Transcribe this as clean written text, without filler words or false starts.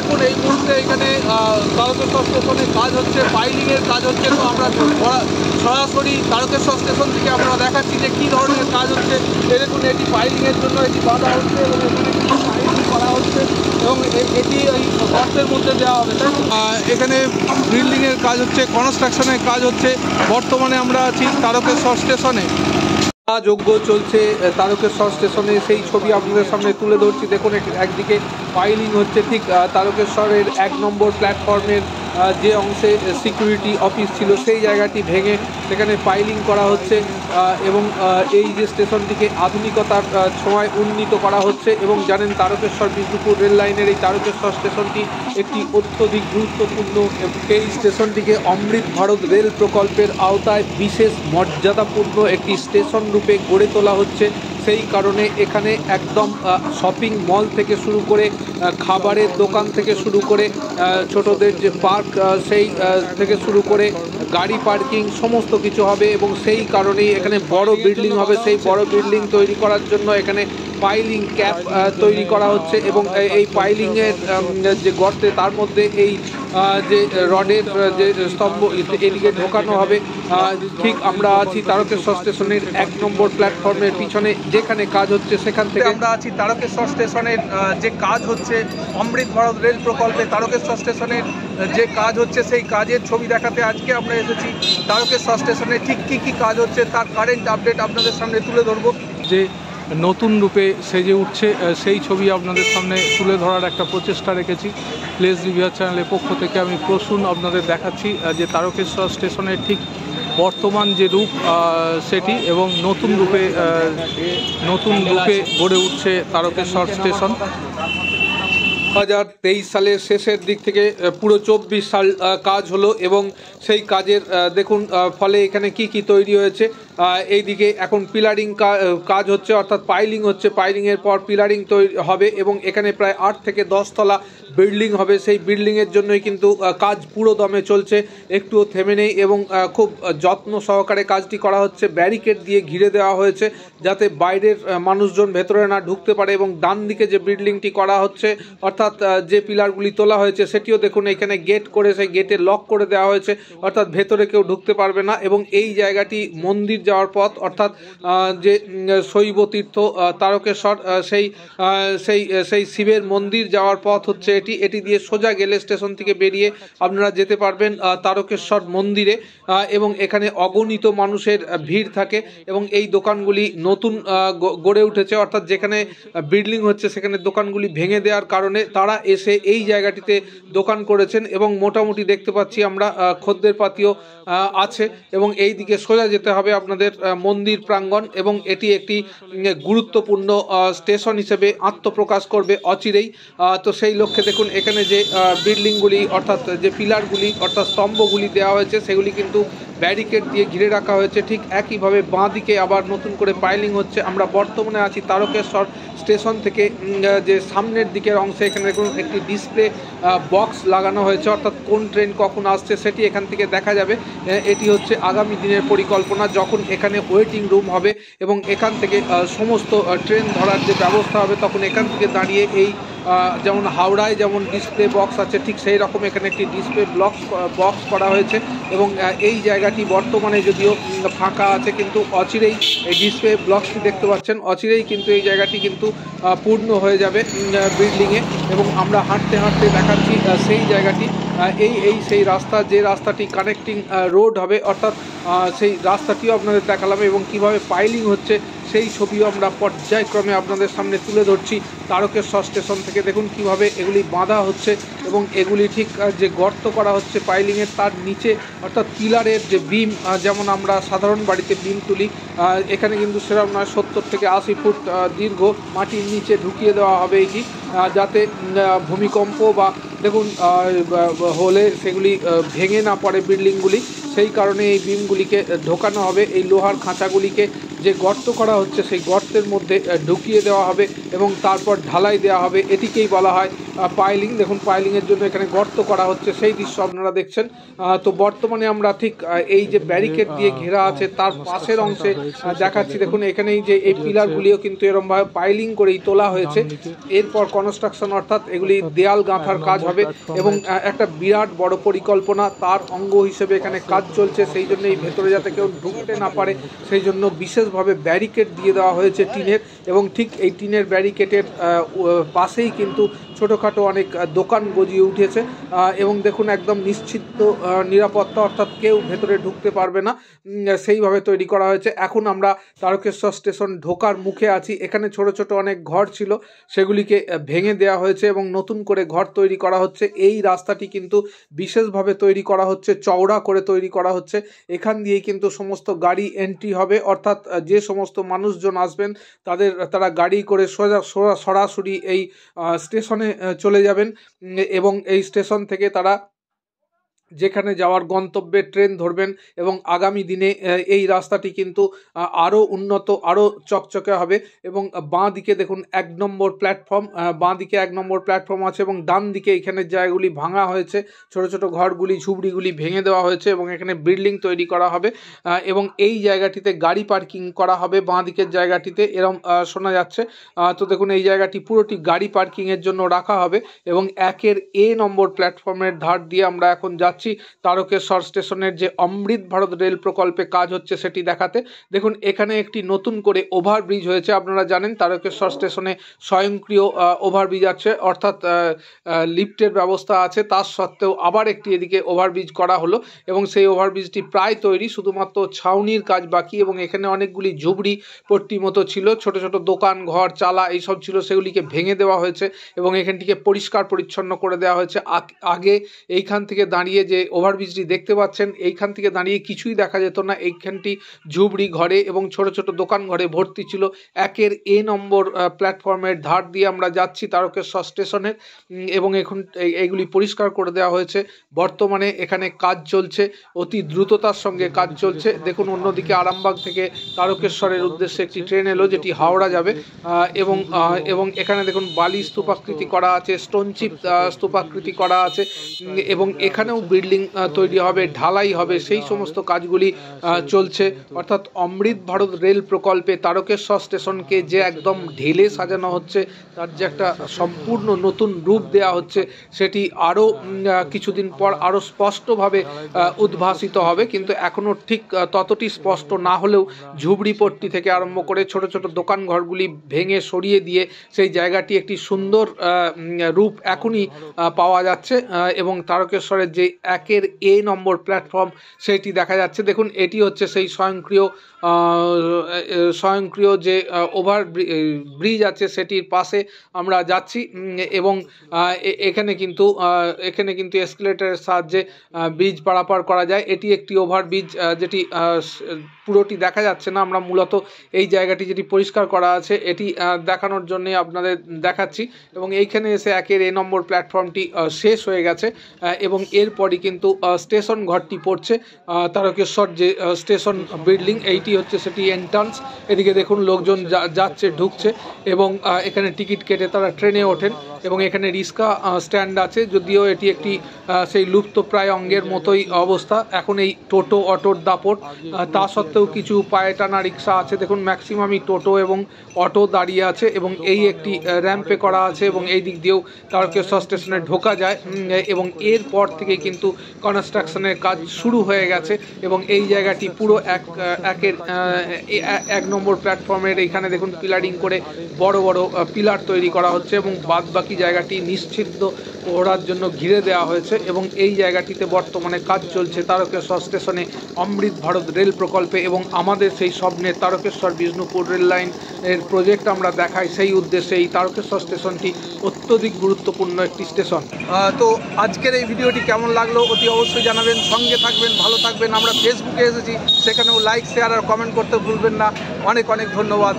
দেখুন এই মুহূর্তে এখানে তারকেশ্বর স্টেশনে কাজ হচ্ছে, পাইলিংয়ের কাজ হচ্ছে। তো আমরা সরাসরি তারকেশ্বর স্টেশন থেকে আমরা দেখাচ্ছি যে কী ধরনের কাজ হচ্ছে। দেখুন এটি পাইলিংয়ের জন্য এটি বাঁধা হচ্ছে এবং এখানে পাইলিং করা হচ্ছে এবং এটি এই গর্তের মধ্যে দেওয়া হবে। এখানে বিল্ডিংয়ের কাজ হচ্ছে, কনস্ট্রাকশনের কাজ হচ্ছে। বর্তমানে আমরা আছি তারকেশ্বর স্টেশনে, যোগ্য চলছে তারকেশ্বর স্টেশনে, সেই ছবি আপনাদের সামনে তুলে ধরছি। দেখুন একদিকে পাইলিং হচ্ছে, ঠিক তারকেশ্বরের 1 নম্বর প্ল্যাটফর্মের যে অংশে সিকিউরিটি অফিস ছিল সেই জায়গাটি ভেঙে সেখানে পাইলিং করা হচ্ছে এবং এই যে স্টেশনটিকে আধুনিকতার ছোঁয়ায় উন্নীত করা হচ্ছে। এবং জানেন তারকেশ্বর বিষ্ণুপুর রেল লাইনের এই তারকেশ্বর স্টেশনটি একটি অত্যধিক গুরুত্বপূর্ণ। এই স্টেশনটিকে অমৃত ভারত রেল প্রকল্পের আওতায় বিশেষ মর্যাদাপূর্ণ একটি স্টেশন রূপে গড়ে তোলা হচ্ছে। সেই কারণে এখানে একদম শপিং মল থেকে শুরু করে খাবারের দোকান থেকে শুরু করে ছোটদের যে পার্ক সেই থেকে শুরু করে গাড়ি পার্কিং সমস্ত কিছু হবে এবং সেই কারণেই এখানে বড় বিল্ডিং হবে। সেই বড় বিল্ডিং তৈরি করার জন্য এখানে পাইলিং ক্যাপ তৈরি করা হচ্ছে এবং এই পাইলিংয়ের যে গর্তে তার মধ্যে এই যে রডের যে স্তম্ভ এদিকে ঢোকানো হবে। ঠিক আমরা আছি তারকেশ্বর স্টেশনের 1 নম্বর প্ল্যাটফর্মের পিছনে যেখানে কাজ হচ্ছে, সেখান থেকে আমরা আছি তারকেশ্বর স্টেশনের যে কাজ হচ্ছে অমৃত ভারত রেল প্রকল্পে। তারকেশ্বর স্টেশনের যে কাজ হচ্ছে সেই কাজের ছবি দেখাতে আজকে আমরা এসেছি তারকেশ্বর স্টেশনে। ঠিক কী কাজ হচ্ছে তার কারেন্ট আপডেট আপনাদের সামনে তুলে ধরবো। যে নতুন রূপে সেজে উঠছে সেই ছবি আপনাদের সামনে তুলে ধরার একটা প্রচেষ্টা রেখেছি। প্লেস রিভিউয়ার চ্যানেলের পক্ষ থেকে আমি প্রসূন আপনাদের দেখাচ্ছি যে তারকেশ্বর স্টেশনের ঠিক বর্তমান যে রূপ সেটি এবং নতুন রূপে গড়ে উঠছে তারকেশ্বর স্টেশন। 2023 সালের শেষের দিক থেকে পুরো 24 সাল কাজ হলো এবং সেই কাজের দেখুন ফলে এখানে কি তৈরি হয়েছে। এইদিকে এখন পিলারিং কাজ হচ্ছে, অর্থাৎ পাইলিং হচ্ছে। পাইলিংয়ের পর পিলারিং তৈরি হবে এবং এখানে প্রায় 8 থেকে 10 তলা বিল্ডিং হবে। সেই বিল্ডিংয়ের জন্যই কিন্তু কাজ পুরো দমে চলছে, একটুও থেমে নেই এবং খুব যত্ন সহকারে কাজটি করা হচ্ছে। ব্যারিকেড দিয়ে ঘিরে দেওয়া হয়েছে যাতে বাইরের মানুষজন ভেতরে না ঢুকতে পারে এবং ডান দিকে যে বিল্ডিংটি করা হচ্ছে অর্থাৎ যে পিলারগুলি তোলা হয়েছে সেটিও দেখুন এখানে গেট করে সেই গেটে লক করে দেওয়া হয়েছে, অর্থাৎ ভেতরে কেউ ঢুকতে পারবে না। এবং এই জায়গাটি মন্দির যাওয়ার পথ, অর্থাৎ যে শৈব তীর্থ তারকেশ্বর সেই শিবের মন্দির যাওয়ার পথ হচ্ছে এটি দিয়ে সোজা গেলে স্টেশন থেকে বেরিয়ে আপনারা যেতে পারবেন তারকেশ্বর মন্দিরে। এবং এখানে অগণিত মানুষের ভিড় থাকে এবং এই দোকানগুলি নতুন গড়ে উঠেছে, অর্থাৎ যেখানে বিল্ডিং হচ্ছে সেখানে দোকানগুলি ভেঙে দেওয়ার কারণে তারা এসে এই জায়গাটিতে দোকান করেছেন এবং মোটামুটি দেখতে পাচ্ছি আমরা খদ্দের পাতিও আছে এবং এই দিকে সোজা যেতে হবে আপনাদের মন্দির প্রাঙ্গণ এবং এটি একটি গুরুত্বপূর্ণ স্টেশন হিসেবে আত্মপ্রকাশ করবে অচিরেই। তো সেই লক্ষ্যে দেখুন এখানে যে বিল্ডিংগুলি অর্থাৎ যে পিলারগুলি অর্থাৎ স্তম্ভগুলি দেওয়া হয়েছে সেগুলি কিন্তু ব্যারিকেড দিয়ে ঘিরে রাখা হয়েছে। ঠিক একইভাবে বাঁ দিকে আবার নতুন করে পাইলিং হচ্ছে। আমরা বর্তমানে আছি তারকেশ্বর স্টেশন থেকে যে সামনের দিকের অংশে এখানে দেখুন একটি ডিসপ্লে বক্স লাগানো হয়েছে, অর্থাৎ কোন ট্রেন কখন আসছে সেটি এখান থেকে দেখা যাবে। এটি হচ্ছে আগামী দিনের পরিকল্পনা, যখন এখানে ওয়েটিং রুম হবে এবং এখান থেকে সমস্ত ট্রেন ধরার যে ব্যবস্থা হবে তখন এখান থেকে দাঁড়িয়ে এই যেমন হাওড়ায় যেমন ডিসপ্লে বক্স আছে ঠিক সেই রকম এখানে একটি ডিসপ্লে বক্স করা হয়েছে এবং এই জায়গাটি বর্তমানে যদিও ফাঁকা আছে কিন্তু অচিরেই এই ডিসপ্লে ব্লকটি দেখতে পাচ্ছেন, অচিরেই কিন্তু এই জায়গাটি কিন্তু পূর্ণ হয়ে যাবে বিল্ডিংয়ে। এবং আমরা হাঁটতে হাঁটতে দেখাচ্ছি সেই জায়গাটি সেই রাস্তা, যে রাস্তাটি কানেক্টিং রোড হবে, অর্থাৎ সেই রাস্তাটিও আপনাদের দেখালাম এবং কিভাবে পাইলিং হচ্ছে সেই ছবিও আমরা পর্যায়ক্রমে আপনাদের সামনে তুলে ধরছি তারকেশ্বর স্টেশন থেকে। দেখুন কিভাবে এগুলি বাঁধা হচ্ছে এবং এগুলি ঠিক যে গর্ত করা হচ্ছে পাইলিংয়ের তার নিচে, অর্থাৎ পিলারের যে বিম, যেমন আমরা সাধারণ বাড়িতে বিম তুলি, এখানে কিন্তু সেরকম নয়, 70 থেকে 80 ফুট দীর্ঘ মাটির নিচে ঢুকিয়ে দেওয়া হবে এটি, যাতে ভূমিকম্প বা দেখুন হলে সেগুলি ভেঙে না পড়ে বিল্ডিংগুলি। সেই কারণে এই বিমগুলিকে ঢোকানো হবে, এই লোহার খাঁচাগুলিকে যে গর্ত করা হচ্ছে সেই গর্তের মধ্যে ঢুকিয়ে দেওয়া হবে এবং তারপর ঢালাই দেওয়া হবে। এটিকেই বলা হয় পাইলিং, দেখুন পাইলিংয়ের জন্য এখানে গর্ত করা হচ্ছে সেই দৃশ্য আপনারা দেখছেন। তো বর্তমানে আমরা ঠিক এই যে ব্যারিকেড দিয়ে ঘেরা আছে তার পাশের অংশে দেখাচ্ছি। দেখুন এখানেই যে এই পিলারগুলিও কিন্তু এরকমভাবে পাইলিং করেই তোলা হয়েছে। এরপর কনস্ট্রাকশন অর্থাৎ এগুলি দেয়াল গাঁথার কাজ হবে এবং একটা বিরাট বড় পরিকল্পনা তার অঙ্গ হিসেবে এখানে কাজ চলছে। সেই জন্য এই ভেতরে যাতে কেউ ঢুকতে না পারে সেই জন্য বিশেষভাবে ব্যারিকেড দিয়ে দেওয়া হয়েছে টিনের, এবং ঠিক এই টিনের ব্যারিকেডের পাশেই কিন্তু ছোটোখাটো অনেক দোকান গজিয়ে উঠেছে এবং দেখুন একদম নিশ্চিত নিরাপত্তা, অর্থাৎ কেউ ভেতরে ঢুকতে পারবে না, সেইভাবে তৈরি করা হয়েছে। এখন আমরা তারকেশ্বর স্টেশন ঢোকার মুখে আছি। এখানে ছোট ছোট অনেক ঘর ছিল, সেগুলিকে ভেঙে দেওয়া হয়েছে এবং নতুন করে ঘর তৈরি করা হচ্ছে। এই রাস্তাটি কিন্তু বিশেষভাবে তৈরি করা হচ্ছে, চওড়া করে তৈরি করা হচ্ছে। এখান দিয়েই কিন্তু সমস্ত গাড়ি এন্ট্রি হবে, অর্থাৎ যে সমস্ত মানুষজন আসবেন তারা গাড়ি করে সরাসরি এই স্টেশনে চলে যাবেন এবং এই স্টেশন থেকে তারা যেখানে যাওয়ার গন্তব্যে ট্রেন ধরবেন এবং আগামী দিনে এই রাস্তাটি কিন্তু আরও উন্নত, আরও চকচকে হবে। এবং বাঁ দিকে দেখুন 1 নম্বর প্ল্যাটফর্ম, বাঁ দিকে 1 নম্বর প্ল্যাটফর্ম আছে এবং ডান দিকে এখানের জায়গাগুলি ভাঙা হয়েছে, ছোট ছোট ঘরগুলি ঝুপড়িগুলি ভেঙে দেওয়া হয়েছে এবং এখানে বিল্ডিং তৈরি করা হবে এবং এই জায়গাটিতে গাড়ি পার্কিং করা হবে বাঁ দিকের জায়গাটিতে, এরম শোনা যাচ্ছে। তো দেখুন এই জায়গাটি পুরোটি গাড়ি পার্কিংয়ের জন্য রাখা হবে এবং 1 নম্বর প্ল্যাটফর্মের ধার দিয়ে আমরা এখন যাচ্ছি তারকেশ্বর স্টেশনের যে অমৃত ভারত রেল প্রকল্পে কাজ হচ্ছে সেটি দেখাতে। দেখুন এখানে একটি নতুন করে ওভারব্রিজ হয়েছে। আপনারা জানেন তারকেশ্বর স্টেশনে স্বয়ংক্রিয় ওভারব্রিজ আছে, অর্থাৎ লিফটের ব্যবস্থা আছে, তার সত্ত্বেও আবার একটি এদিকে ওভারব্রিজ করা হলো এবং সেই ওভারব্রিজটি প্রায় তৈরি, শুধুমাত্র ছাউনির কাজ বাকি। এবং এখানে অনেকগুলি ঝুপড়ি পট্টি মতো ছিল, ছোট ছোট দোকান ঘর চালা এইসব ছিল, সেগুলিকে ভেঙে দেওয়া হয়েছে এবং এখানটিকে পরিষ্কার পরিচ্ছন্ন করে দেওয়া হয়েছে। আগে এইখান থেকে দাঁড়িয়ে যে ওভারব্রিজটি দেখতে পাচ্ছেন, এইখান থেকে দাঁড়িয়ে কিছুই দেখা যেত না। এইখানটি ঝুপড়ি ঘরে এবং ছোট ছোট দোকান ঘরে ভর্তি ছিল। 1 নম্বর প্ল্যাটফর্মের ধার দিয়ে আমরা যাচ্ছি তারকেশ্বর স্টেশনের এবং এখন এইগুলি পরিষ্কার করে দেওয়া হয়েছে। বর্তমানে এখানে কাজ চলছে, অতি দ্রুততার সঙ্গে কাজ চলছে। দেখুন অন্যদিকে আরামবাগ থেকে তারকেশ্বরের উদ্দেশ্যে একটি ট্রেন এলো যেটি হাওড়া যাবে এবং এখানে দেখুন বালি স্তূপাকৃতি করা আছে, স্টোনচিপ স্তূপাকৃতি করা আছে এবং এখানেও বিল্ডিং তৈরি হবে, ঢালাই হবে, সেই সমস্ত কাজগুলি চলছে। অর্থাৎ অমৃত ভারত রেল প্রকল্পে তারকেশ্বর স্টেশনকে যে একদম ঢেলে সাজানো হচ্ছে, তার যে একটা সম্পূর্ণ নতুন রূপ দেওয়া হচ্ছে, সেটি আরও কিছুদিন পর আরও স্পষ্টভাবে উদ্ভাসিত হবে। কিন্তু এখনও ঠিক ততটি স্পষ্ট না হলেও ঝুপড়িপট্টি থেকে আরম্ভ করে ছোট ছোট দোকান ঘরগুলি ভেঙে সরিয়ে দিয়ে সেই জায়গাটি একটি সুন্দর রূপ এখনই পাওয়া যাচ্ছে এবং তারকেশ্বরের যে 1 নম্বর প্ল্যাটফর্ম সেটি দেখা যাচ্ছে। দেখুন এটি হচ্ছে সেই স্বয়ংক্রিয় যে ব্রিজ আছে সেটির পাশে আমরা যাচ্ছি এবং এখানে কিন্তু এসকেলেটরের সাহায্যে ব্রিজ পারাপার করা যায়। এটি একটি ওভারব্রিজ যেটি পুরোটি দেখা যাচ্ছে না, আমরা মূলত এই জায়গাটি যেটি পরিষ্কার করা আছে এটি দেখানোর জন্য আপনাদের দেখাচ্ছি। এবং এইখানে এসে 1 নম্বর প্ল্যাটফর্মটি শেষ হয়ে গেছে এবং এরপরই কিন্তু স্টেশন ঘরটি পড়ছে। তারকেশ্বর যে স্টেশন বিল্ডিং এইটি হচ্ছে সেটি এন্ট্রান্স। এদিকে দেখুন লোকজন যাচ্ছে ঢুকছে এবং এখানে টিকিট কেটে তারা ট্রেনে ওঠেন এবং এখানে রিক্সা স্ট্যান্ড আছে, যদিও এটি একটি সেই লুপ্তপ্রায় অঙ্গের মতোই অবস্থা। এখন এই টোটো অটোর দাপট, তা সত্ত্বেও কিছু পায়ে টানা রিক্সা আছে। দেখুন ম্যাক্সিমামই টোটো এবং অটো দাঁড়িয়ে আছে এবং এই একটি র্যাম্পে করা আছে এবং এই দিক দিয়েও তারকেশ্বর স্টেশনে ঢোকা যায় এবং এরপর থেকে কিন্তু কনস্ট্রাকশনের কাজ শুরু হয়ে গেছে এবং এই জায়গাটি পুরো 1 নম্বর প্ল্যাটফর্মের এইখানে দেখুন পিলারিং করে বড় বড় পিলার তৈরি করা হচ্ছে এবং বাদ বাকি জায়গাটি নিশ্চিদ্র ওড়ার জন্য ঘিরে দেওয়া হয়েছে এবং এই জায়গাটিতে বর্তমানে কাজ চলছে তারকেশ্বর স্টেশনে অমৃত ভারত রেল প্রকল্পে এবং আমাদের সেই স্বপ্নের তারকেশ্বর বিষ্ণুপুর রেল লাইন এর প্রজেক্ট আমরা দেখাই, সেই উদ্দেশ্যে এই তারকেশ্বর স্টেশনটি অত্যধিক গুরুত্বপূর্ণ একটি স্টেশন। তো আজকের এই ভিডিওটি কেমন লাগলো অতি অবশ্যই জানাবেন, সঙ্গে থাকবেন, ভালো থাকবেন। আমরা ফেসবুকে এসেছি, সেখানেও লাইক শেয়ার আর কমেন্ট করতে ভুলবেন না। অনেক অনেক ধন্যবাদ।